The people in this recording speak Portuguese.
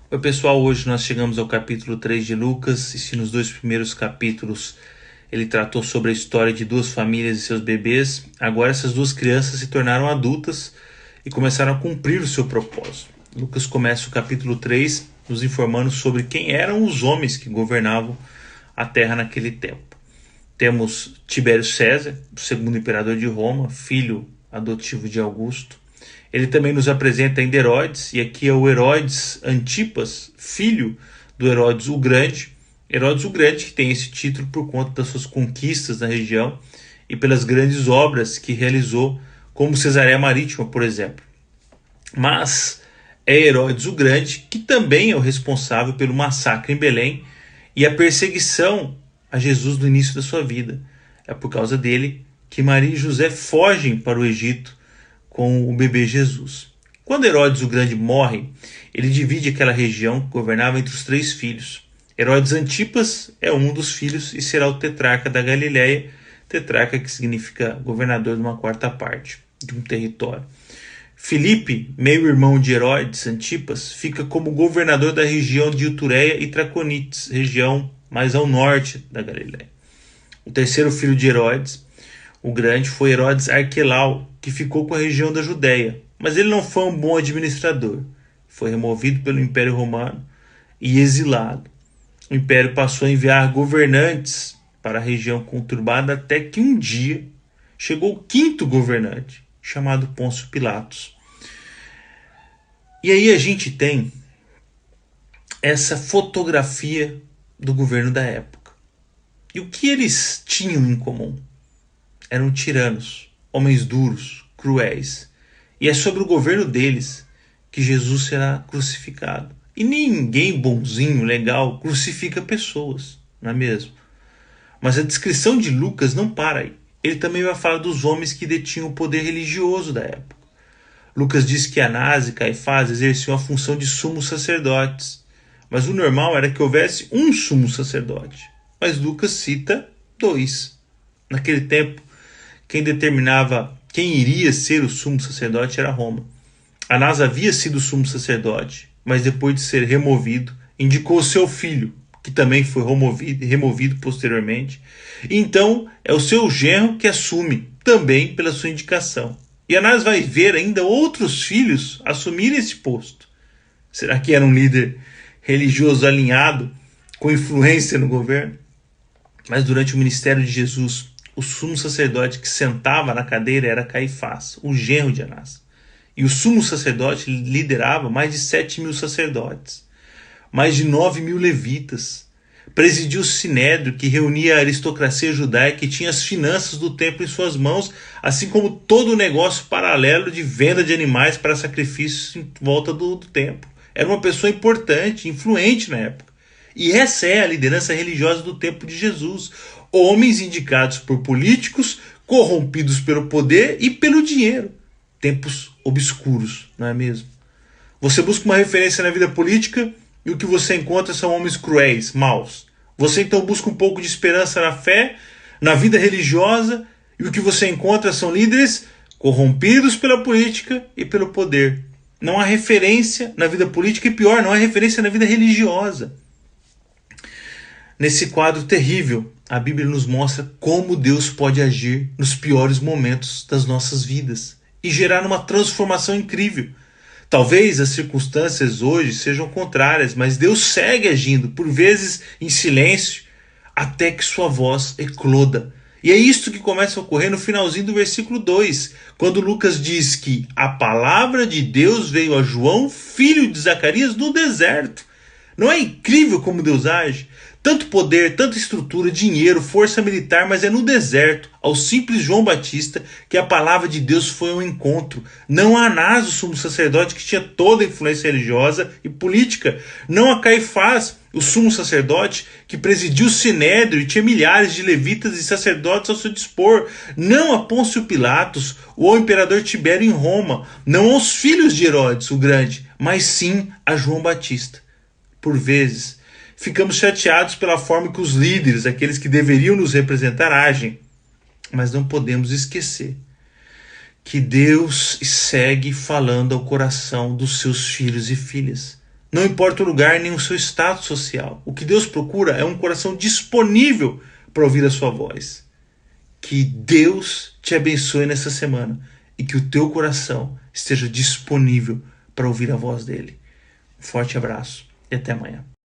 Oi pessoal, hoje nós chegamos ao capítulo 3 de Lucas, e se nos dois primeiros capítulos ele tratou sobre a história de duas famílias e seus bebês, agora essas duas crianças se tornaram adultas e começaram a cumprir o seu propósito. Lucas começa o capítulo 3 nos informando sobre quem eram os homens que governavam a terra naquele tempo. Temos Tibério César, o segundo imperador de Roma, filho adotivo de Augusto. Ele também nos apresenta ainda Herodes, e aqui é o Herodes Antipas, filho do Herodes o Grande. Herodes o Grande, que tem esse título por conta das suas conquistas na região e pelas grandes obras que realizou, como Cesareia Marítima, por exemplo. Mas é Herodes o Grande que também é o responsável pelo massacre em Belém e a perseguição a Jesus no início da sua vida. É por causa dele que Maria e José fogem para o Egito com o bebê Jesus. Quando Herodes o Grande morre, ele divide aquela região que governava entre os três filhos. Herodes Antipas é um dos filhos e será o tetrarca da Galiléia, tetrarca que significa governador de uma quarta parte de um território. Filipe, meio-irmão de Herodes Antipas, fica como governador da região de Itureia e Traconites, região mais ao norte da Galiléia. O terceiro filho de Herodes o Grande foi Herodes Arquelau, que ficou com a região da Judéia, mas ele não foi um bom administrador. Foi removido pelo Império Romano e exilado. O Império passou a enviar governantes para a região conturbada até que um dia chegou o quinto governante, chamado Pôncio Pilatos. E aí a gente tem essa fotografia do governo da época. E o que eles tinham em comum? Eram tiranos, homens duros, cruéis. E é sobre o governo deles que Jesus será crucificado. E ninguém bonzinho, legal, crucifica pessoas, não é mesmo? Mas a descrição de Lucas não para aí. Ele também vai falar dos homens que detinham o poder religioso da época. Lucas diz que Anás e Caifás exerciam a função de sumos sacerdotes. Mas o normal era que houvesse um sumo sacerdote. Mas Lucas cita dois. Naquele tempo, quem determinava quem iria ser o sumo sacerdote era Roma. Anás havia sido sumo sacerdote, mas depois de ser removido, indicou seu filho, que também foi removido posteriormente. E então é o seu genro que assume, também pela sua indicação. E Anás vai ver ainda outros filhos assumirem esse posto. Será que era um líder religioso alinhado, com influência no governo? Mas durante o ministério de Jesus, o sumo sacerdote que sentava na cadeira era Caifás, o genro de Anás. E o sumo sacerdote liderava mais de 7.000 sacerdotes, mais de 9.000 levitas. Presidiu o sinédrio, que reunia a aristocracia judaica e tinha as finanças do templo em suas mãos, assim como todo o negócio paralelo de venda de animais para sacrifícios em volta do templo. Era uma pessoa importante, influente na época. E essa é a liderança religiosa do tempo de Jesus. Homens indicados por políticos, corrompidos pelo poder e pelo dinheiro. Tempos obscuros, não é mesmo? Você busca uma referência na vida política e o que você encontra são homens cruéis, maus. Você então busca um pouco de esperança na fé, na vida religiosa, e o que você encontra são líderes corrompidos pela política e pelo poder. Não há referência na vida política e, pior, não há referência na vida religiosa. Nesse quadro terrível, a Bíblia nos mostra como Deus pode agir nos piores momentos das nossas vidas e gerar uma transformação incrível. Talvez as circunstâncias hoje sejam contrárias, mas Deus segue agindo, por vezes em silêncio, até que sua voz ecloda. E é isto que começa a ocorrer no finalzinho do versículo 2, quando Lucas diz que a palavra de Deus veio a João, filho de Zacarias, no deserto. Não é incrível como Deus age? Tanto poder, tanta estrutura, dinheiro, força militar, mas é no deserto, ao simples João Batista, que a palavra de Deus foi ao encontro. Não a Anás, o sumo sacerdote, que tinha toda a influência religiosa e política. Não a Caifás, o sumo sacerdote, que presidiu o sinédrio e tinha milhares de levitas e sacerdotes ao seu dispor. Não a Pôncio Pilatos ou ao imperador Tibério em Roma. Não aos filhos de Herodes, o Grande, mas sim a João Batista. Por vezes, ficamos chateados pela forma que os líderes, aqueles que deveriam nos representar, agem. Mas não podemos esquecer que Deus segue falando ao coração dos seus filhos e filhas. Não importa o lugar nem o seu status social. O que Deus procura é um coração disponível para ouvir a sua voz. Que Deus te abençoe nessa semana e que o teu coração esteja disponível para ouvir a voz dele. Um forte abraço e até amanhã.